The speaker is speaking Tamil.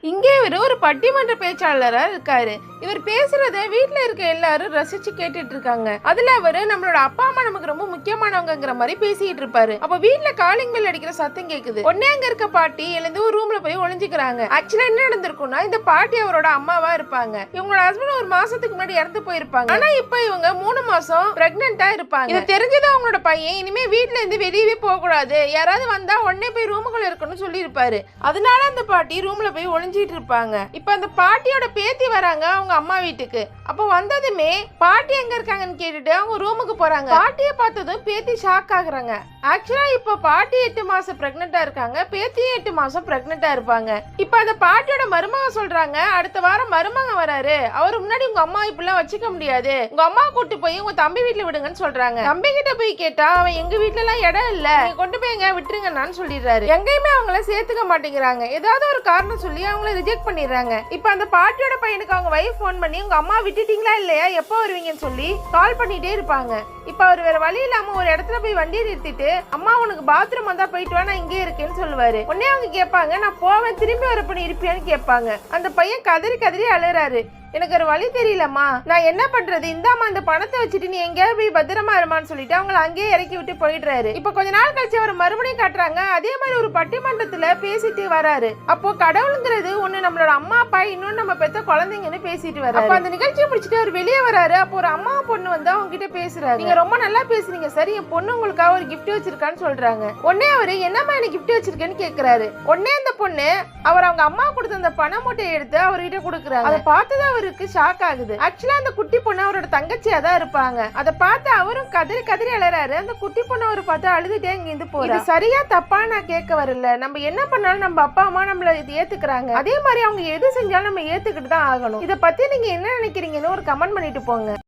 இங்கே இவர் ஒரு பட்டிமன்ற பேச்சாளரா இருக்காரு. இவர் பேசுறத வீட்டுல இருக்க எல்லாரும் ரசிச்சு கேட்டுட்டு இருக்காங்க. அதுல அவரு நம்மளோட அப்பா அம்மா நமக்கு ரொம்ப முக்கியமானவங்கிற மாதிரி பேசிட்டு இருப்பாரு. அப்ப வீட்டுல காலிங் பெல் அடிக்கிற சத்தம் கேக்குது. உடனே அங்க இருக்க பாட்டி எழுந்து ஒரு ரூம்ல போய் ஒளிஞ்சுக்கிறாங்க. ஆக்சுவலா என்ன நடந்திருக்கும்னா, இந்த பாட்டி அவரோட அம்மாவா இருப்பாங்க. இவங்களோட ஹஸ்பண்ட் ஒரு மாசத்துக்கு முன்னாடி இறந்து போயிருப்பாங்க. ஆனா இப்ப இவங்க 3 மாசம் பிரெக்னெண்டா இருப்பாங்க. இது தெரிஞ்சது அவங்களோட பையன் இனிமே வீட்டுல இருந்து வெளியவே போக கூடாது, யாராவது வந்தா உடனே போய் ரூமுக்குள்ள இருக்கணும்னு சொல்லி இருப்பாரு. அதனால அந்த பாட்டி ரூம்ல போய் ஒளிஞ்சிட்டு இருப்பாங்க. இப்ப அந்த பாட்டியோட பேத்தி வராங்க அவங்க அம்மா வீட்டுக்கு. அப்ப வந்ததுமே பாட்டி எங்க இருக்காங்கன்னு கேட்டுட்டு அவங்க ரூமுக்கு போறாங்க. பாட்டியை பார்த்ததும் பேத்தி ஷாக் ஆகுறாங்க. ஆக்சுவலா இப்ப பாட்டி 8 மாசம் பிரெக்னெண்டா இருக்காங்க, பேத்தியும் 8 மாசம் பிரெக்னெண்டா இருப்பாங்க. இப்ப அந்த பாட்டியோட மருமக சொல்றாங்க, அடுத்த வாரம் மருமக வராரு, அவரு முன்னாடி உங்க அம்மா இப்படிலாம் வச்சுக்க முடியாது, உங்க அம்மா கூட்டு போய் உங்க தம்பி வீட்டுல விடுங்கன்னு சொல்றாங்க. தம்பி கிட்ட போய் கேட்டா அவன் எங்க வீட்டுல எல்லாம் இடம் இல்ல, நீங்க கொண்டு போய் எங்க விட்டுருங்கன்னு சொல்லிடுறாரு. எங்கேயுமே அவங்கள சேர்த்துக்க மாட்டேங்கிறாங்க. ஏதாவது ஒரு காரணம் சொல்லி அவங்கள ரிஜெக்ட் பண்ணிடுறாங்க. இப்ப அந்த பாட்டியோட பையனுக்கு அவங்க வைஃப் போன் பண்ணி உங்க அம்மா விட்டுட்டீங்களா இல்லையா, எப்போ வருவீங்கன்னு சொல்லி கால் பண்ணிட்டே இருப்பாங்க. இப்ப அவர் வேற வழி இல்லாம ஒரு இடத்துல போய் வண்டியை நிறுத்திட்டு, அம்மா உனக்கு பாத்ரூம் வந்தா போயிட்டு வா, நான் இங்கே இருக்கேன்னு சொல்லுவாரு. உடனே அவங்க கேட்பாங்க, நான் போவேன், திரும்பி வரப்ப நீ இருப்பியான்னு கேட்பாங்க. அந்த பையன் கதறி கதறி அழுறாரு. எனக்கு ஒரு வழி தெரியலம்மா, நான் என்ன பண்றது, இந்தாமா இந்த பணத்தை வச்சுட்டு நீ எங்கேயாவது போய் பத்திரமா இருமான்னு சொல்லிட்டு அவங்களை அங்கேயே இறக்கி விட்டு போயிடுறாரு. இப்ப கொஞ்ச நாள் கழிச்சு அவர் மறுபடியும் காட்டுறாங்க. அதே மாதிரி ஒரு பட்டிமன்றத்துல பேசிட்டு வராரு. அப்போ கடவுளுங்கிறது ஒண்ணு நம்மளோட அம்மா அப்பா, இன்னொன்னு நம்ம பெத்த குழந்தைங்கன்னு பேசிட்டு வராரு. அப்ப அந்த நிகழ்ச்சியை முடிச்சுட்டு அவர் வெளியே வராரு. அப்போ ஒரு அம்மா பொண்ணு வந்து அவங்க கிட்ட பேசுறாரு. நீங்க ரொம்ப நல்லா பேசுறீங்க சார், என் பொண்ணு உங்களுக்காக ஒரு கிஃப்ட் வச்சிருக்கான்னு சொல்றாங்க. உடனே அவரு என்னம்மா எனக்கு கிஃப்ட் வச்சிருக்கேன்னு கேக்குறாரு. உடனே அந்த பொண்ணு அவர் அவங்க அம்மா கொடுத்த அந்த பண மூட்டையை எடுத்து அவர்கிட்ட கொடுக்குறாங்க. அதை பார்த்தது அவருக்கு ஷாக் ஆகுது. ஆக்சுவலா அந்த குட்டி பொண்ணு அவரோட தங்கச்சியா தான் இருப்பாங்க. அதை பார்த்து அவரும் கதறி கதறி அழறாரு. அந்த குட்டி பொண்ணு அவரை பார்த்து அழுதுட்டே இங்க இருந்து போறா. சரியா தப்பா நான் கேட்க வரல, நம்ம என்ன பண்ணாலும் நம்ம அப்பா அம்மா நம்மள ஏத்துக்கிறாங்க, அதே மாதிரி அவங்க எது செஞ்சாலும் நம்ம ஏத்துக்கிட்டு தான் ஆகணும். இதை பத்தி நீங்க என்ன நினைக்கிறீங்கன்னு ஒரு கமெண்ட் பண்ணிட்டு போங்க.